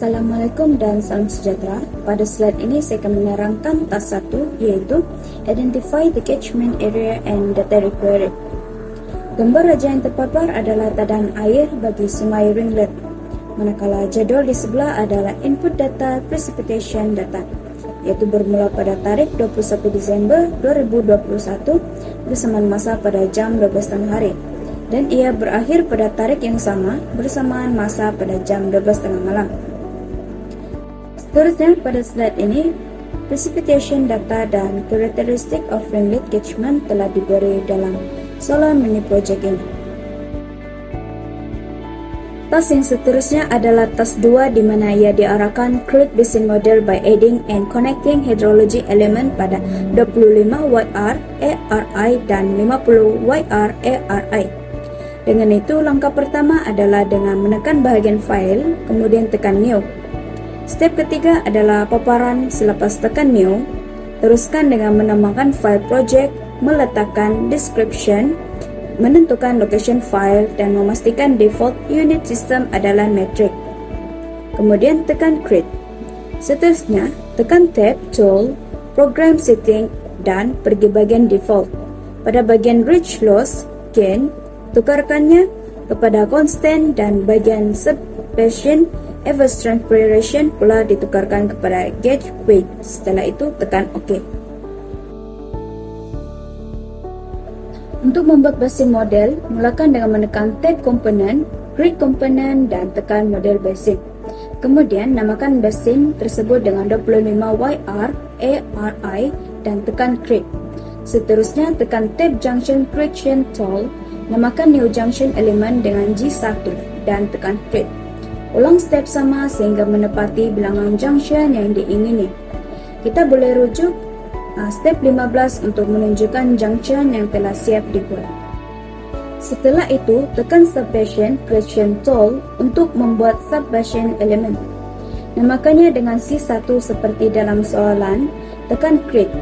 Assalamualaikum dan salam sejahtera. Pada slide ini saya akan menerangkan task 1 yaitu Identify the catchment area and data required. Gambar raja yang terpapar adalah tadahan air bagi Sungai Ringlet, manakala jadual di sebelah adalah input data precipitation data, yaitu bermula pada tarikh 21 Desember 2021 bersamaan masa pada jam 12 tengah hari, dan ia berakhir pada tarikh yang sama bersamaan masa pada jam 12 tengah malam. Seterusnya pada slide ini, precipitation data dan karakteristik of Ringlet catchment telah diberi dalam soalan mini project ini. Task yang seterusnya adalah task 2 di mana ia diarahkan create basin model by adding and connecting hydrology element pada 25 YR ARI dan 50 YR ARI. Dengan itu, langkah pertama adalah dengan menekan bahagian file, kemudian tekan New. Step ketiga adalah paparan selepas tekan New. Teruskan dengan menambahkan file project, meletakkan description, menentukan location file, dan memastikan default unit system adalah metric. Kemudian tekan Create. Seterusnya, tekan Tab, Tool, Program Setting, dan pergi bagian Default. Pada bagian Reach Loss, Gain, tukarkannya kepada constant dan bagian Subversion Average Transpiration pula ditukarkan kepada Gauge Weight. Setelah itu, tekan OK. Untuk membuat basin model, mulakan dengan menekan Tab Component, Create Component, dan tekan Model Basin. Kemudian, namakan basin tersebut dengan 25 YR ARI dan tekan Create. Seterusnya, tekan Tab Junction Creation Tool, namakan New Junction Element dengan G1 dan tekan Create. Ulang step sama sehingga menepati bilangan junction yang diingini. Kita boleh rujuk step 15 untuk menunjukkan junction yang telah siap dibuat. Setelah itu, tekan Subversion Creation Tool untuk membuat subversion element. Namakannya dengan C1 seperti dalam soalan, tekan Create.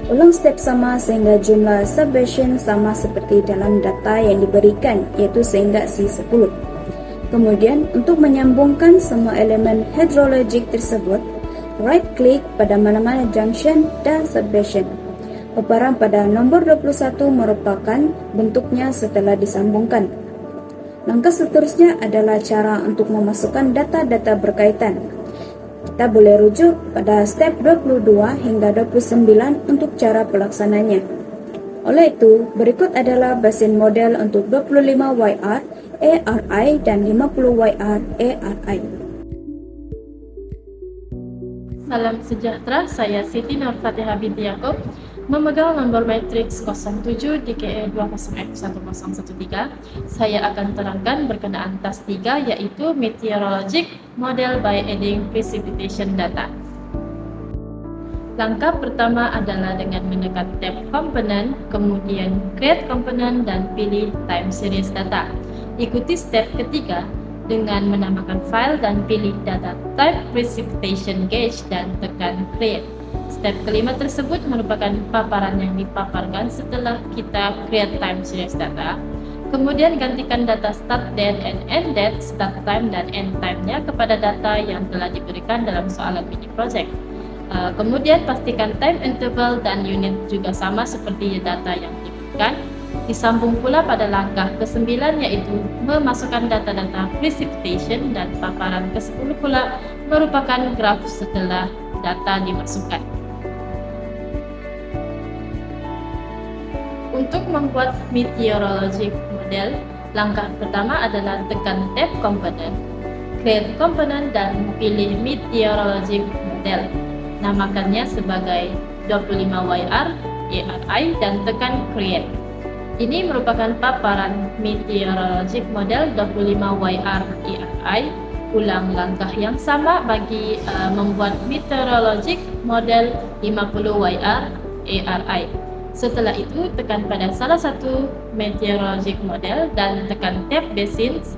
Ulang step sama sehingga jumlah subversion sama seperti dalam data yang diberikan, yaitu sehingga C10. Kemudian, untuk menyambungkan semua elemen hydrologic tersebut, right-klik pada mana-mana junction dan subversion. Paparan pada nomor 21 merupakan bentuknya setelah disambungkan. Langkah seterusnya adalah cara untuk memasukkan data-data berkaitan. Kita boleh rujuk pada step 22 hingga 29 untuk cara pelaksananya. Oleh itu, berikut adalah basin model untuk 25 YR ARI dan 50 YR ARI. Salam sejahtera, saya Siti Nurfatihah binti Yaakob, memegang nomor matriks 07 DKE 20F1013. Saya akan terangkan berkenaan task 3 yaitu Meteorologic Model by Adding Precipitation Data. Langkah pertama adalah dengan menekan tab Component, kemudian Create Component dan pilih Time Series Data. Ikuti step ketiga dengan menambahkan file dan pilih data type precipitation gauge dan tekan Create. Step kelima tersebut merupakan paparan yang dipaparkan setelah kita create time series data. Kemudian gantikan data start date and end date, start time dan end time-nya kepada data yang telah diberikan dalam soalan mini project. Kemudian pastikan time interval dan unit juga sama seperti data yang diberikan. Disambung pula pada langkah ke-9 yaitu memasukkan data-data precipitation, dan paparan ke-10 pula merupakan graf setelah data dimasukkan. Untuk membuat meteorologic model, langkah pertama adalah tekan tab Component, Create Component dan pilih Meteorologic Model. Namakannya sebagai 25 YR ARI dan tekan Create. Ini merupakan paparan Meteorologic Model 25 YR ARI. Ulang langkah yang sama bagi membuat Meteorologic Model 50 YR ARI. Setelah itu, tekan pada salah satu Meteorologic Model dan tekan tab Basins.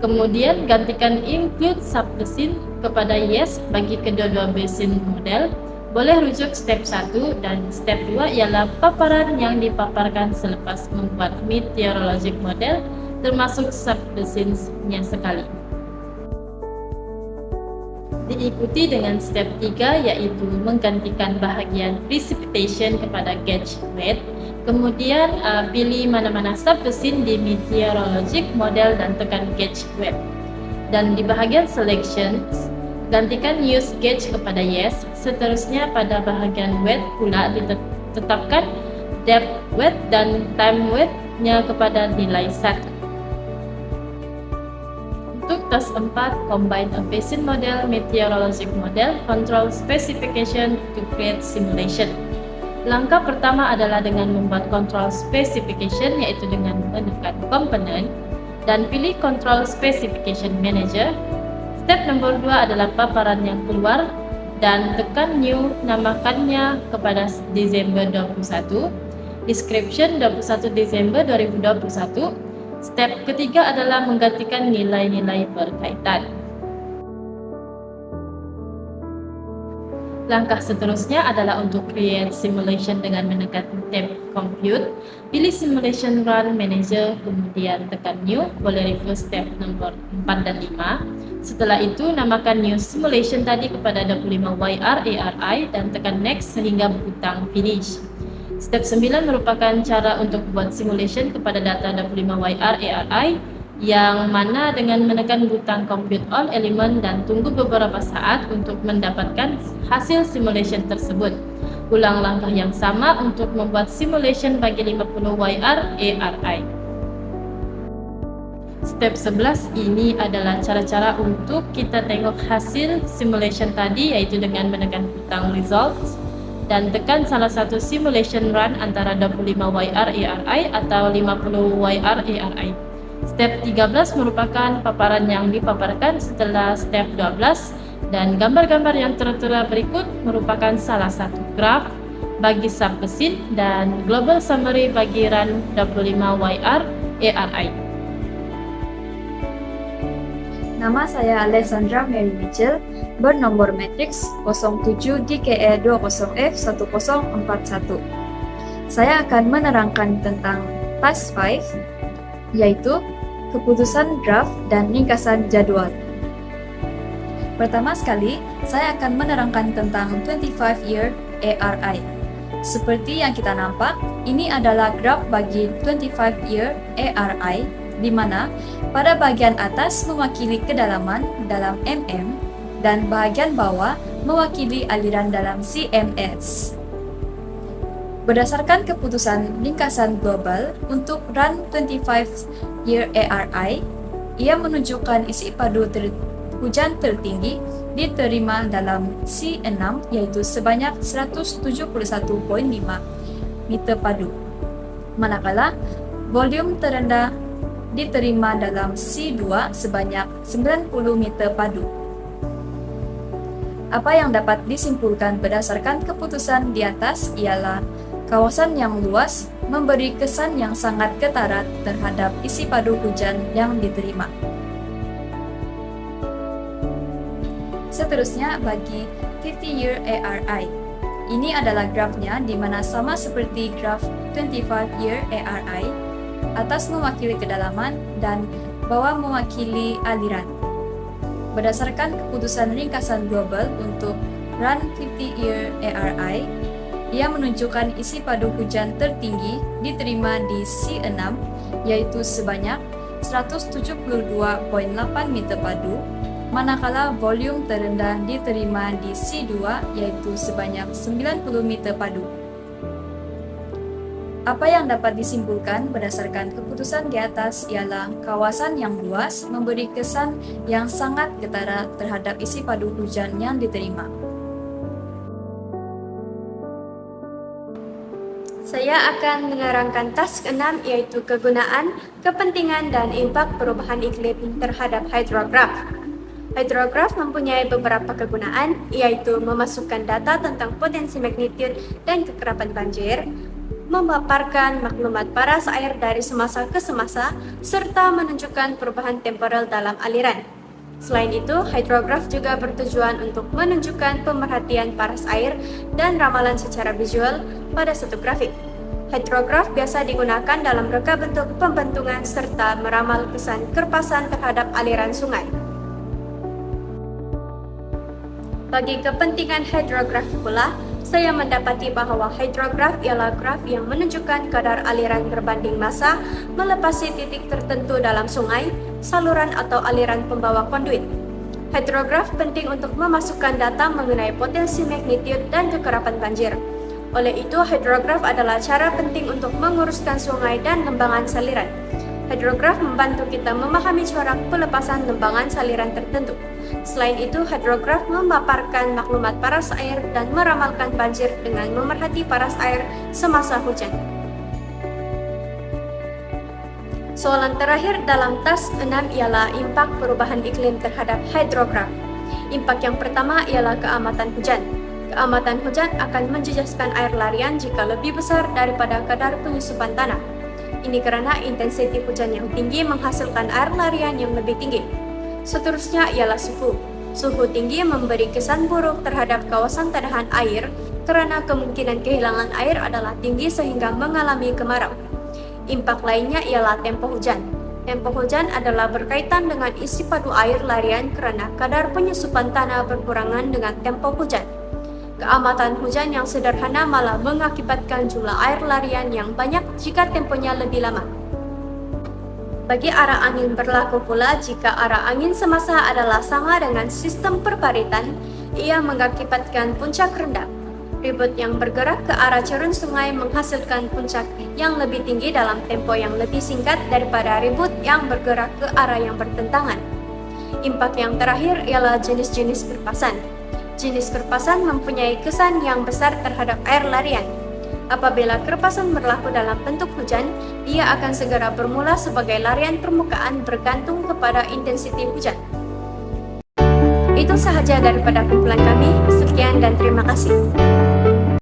Kemudian gantikan Include Subbasin kepada Yes bagi kedua-dua basin model. Boleh rujuk step 1 dan step 2 ialah paparan yang dipaparkan selepas membuat meteorologic model termasuk subbasins-nya sekali. Diikuti dengan step 3 yaitu menggantikan bahagian precipitation kepada gauge wet. Kemudian pilih mana-mana submesin di meteorologic model dan tekan gauge wet. Dan di bahagian selection, gantikan use gauge kepada yes. Seterusnya pada bahagian wet pula ditetapkan depth wet dan time wet-nya kepada nilai 1. Untuk task 4, combine a basin model, meteorologic model, control specification to create simulation. Langkah pertama adalah dengan membuat control specification, yaitu dengan menekan komponen dan pilih control specification manager. Step nomor 2 adalah paparan yang keluar dan tekan new, namakannya kepada Desember 21, description 21 Desember 2021. Step ketiga adalah menggantikan nilai-nilai berkaitan. Langkah seterusnya adalah untuk create simulation dengan menekan tab compute, pilih simulation run manager, kemudian tekan new, boleh reverse step nomor 4 dan 5. Setelah itu namakan new simulation tadi kepada 25 YR ARI dan tekan next sehingga butang finish. Step 9 merupakan cara untuk buat simulation kepada data 25 YR ARI, yang mana dengan menekan butang compute all element dan tunggu beberapa saat untuk mendapatkan hasil simulation tersebut. Ulang langkah yang sama untuk membuat simulation bagi 50 YR ARI. Step 11 ini adalah cara-cara untuk kita tengok hasil simulation tadi, yaitu dengan menekan butang results dan tekan salah satu simulation run antara 25 YR ARI atau 50 YR ARI. Step 13 merupakan paparan yang dipaparkan setelah step 12, dan gambar-gambar yang tertera berikut merupakan salah satu graf bagi submesin dan global summary bagi run 25 YR ARI. Nama saya Alessandra Mary Mitchell, bernomor matriks 07DKE20F1041. Saya akan menerangkan tentang task 5, yaitu keputusan draft dan ringkasan jadwal. Pertama sekali, saya akan menerangkan tentang 25-year ARI. Seperti yang kita nampak, ini adalah graf bagi 25-year ARI, di mana pada bagian atas mewakili kedalaman dalam mm dan bagian bawah mewakili aliran dalam cms. Berdasarkan keputusan ringkasan global untuk run 25-year ARI, ia menunjukkan isi padu hujan tertinggi diterima dalam C6, yaitu sebanyak 171.5 meter padu, manakala volume terendah diterima dalam C2 sebanyak 90 meter padu. Apa yang dapat disimpulkan berdasarkan keputusan di atas ialah kawasan yang luas memberi kesan yang sangat ketara terhadap isi padu hujan yang diterima. Seterusnya bagi 50-year ARI. Ini adalah grafnya, di mana sama seperti graf 25-year ARI, atas mewakili kedalaman dan bawah mewakili aliran. Berdasarkan keputusan ringkasan global untuk run 50-year ARI, ia menunjukkan isi padu hujan tertinggi diterima di C6, yaitu sebanyak 172.8 meter padu, manakala volume terendah diterima di C2, yaitu sebanyak 90 meter padu. Apa yang dapat disimpulkan berdasarkan keputusan di atas ialah kawasan yang luas memberi kesan yang sangat ketara terhadap isi padu hujan yang diterima. Saya akan menerangkan task 6, yaitu kegunaan, kepentingan, dan impak perubahan iklim terhadap hydrograph. Hydrograph mempunyai beberapa kegunaan, yaitu memasukkan data tentang potensi magnitude dan kekerapan banjir, memaparkan maklumat paras air dari semasa ke semasa, serta menunjukkan perubahan temporal dalam aliran. Selain itu, hydrograph juga bertujuan untuk menunjukkan pemerhatian paras air dan ramalan secara visual pada satu grafik. Hydrograph biasa digunakan dalam reka bentuk pembentungan serta meramal kesan kerpasan terhadap aliran sungai. Bagi kepentingan hidrograf pula, saya mendapati bahwa hidrograf ialah graf yang menunjukkan kadar aliran berbanding massa melepasi titik tertentu dalam sungai, saluran atau aliran pembawa konduit. Hidrograf penting untuk memasukkan data mengenai potensi magnitude dan kekerapan banjir. Oleh itu, hidrograf adalah cara penting untuk menguruskan sungai dan lembangan saliran. Hidrograf membantu kita memahami corak pelepasan lembangan saliran tertentu. Selain itu, hidrograf memaparkan maklumat paras air dan meramalkan banjir dengan memerhati paras air semasa hujan. Soalan terakhir dalam tas 6 ialah impak perubahan iklim terhadap hidrograf. Impak yang pertama ialah keamatan hujan. Keamatan hujan akan menjejaskan air larian jika lebih besar daripada kadar penyusupan tanah. Ini karena intensitas hujan yang tinggi menghasilkan air larian yang lebih tinggi. Seterusnya ialah suhu. Suhu tinggi memberi kesan buruk terhadap kawasan tadahan air karena kemungkinan kehilangan air adalah tinggi sehingga mengalami kemarau. Impak lainnya ialah tempo hujan. Tempo hujan adalah berkaitan dengan isi padu air larian karena kadar penyusupan tanah berkurangan dengan tempo hujan. Keamatan hujan yang sederhana malah mengakibatkan jumlah air larian yang banyak jika temponya lebih lama. Bagi arah angin berlaku pula jika arah angin semasa adalah sama dengan sistem perparitan, ia mengakibatkan puncak rendah. Ribut yang bergerak ke arah cerun sungai menghasilkan puncak yang lebih tinggi dalam tempo yang lebih singkat daripada ribut yang bergerak ke arah yang bertentangan. Impak yang terakhir ialah jenis-jenis kerpasan. Jenis kerpasan mempunyai kesan yang besar terhadap air larian. Apabila kerpasan berlaku dalam bentuk hujan, ia akan segera bermula sebagai larian permukaan bergantung kepada intensitas hujan. Itu sahaja daripada kumpulan kami. Sekian dan terima kasih.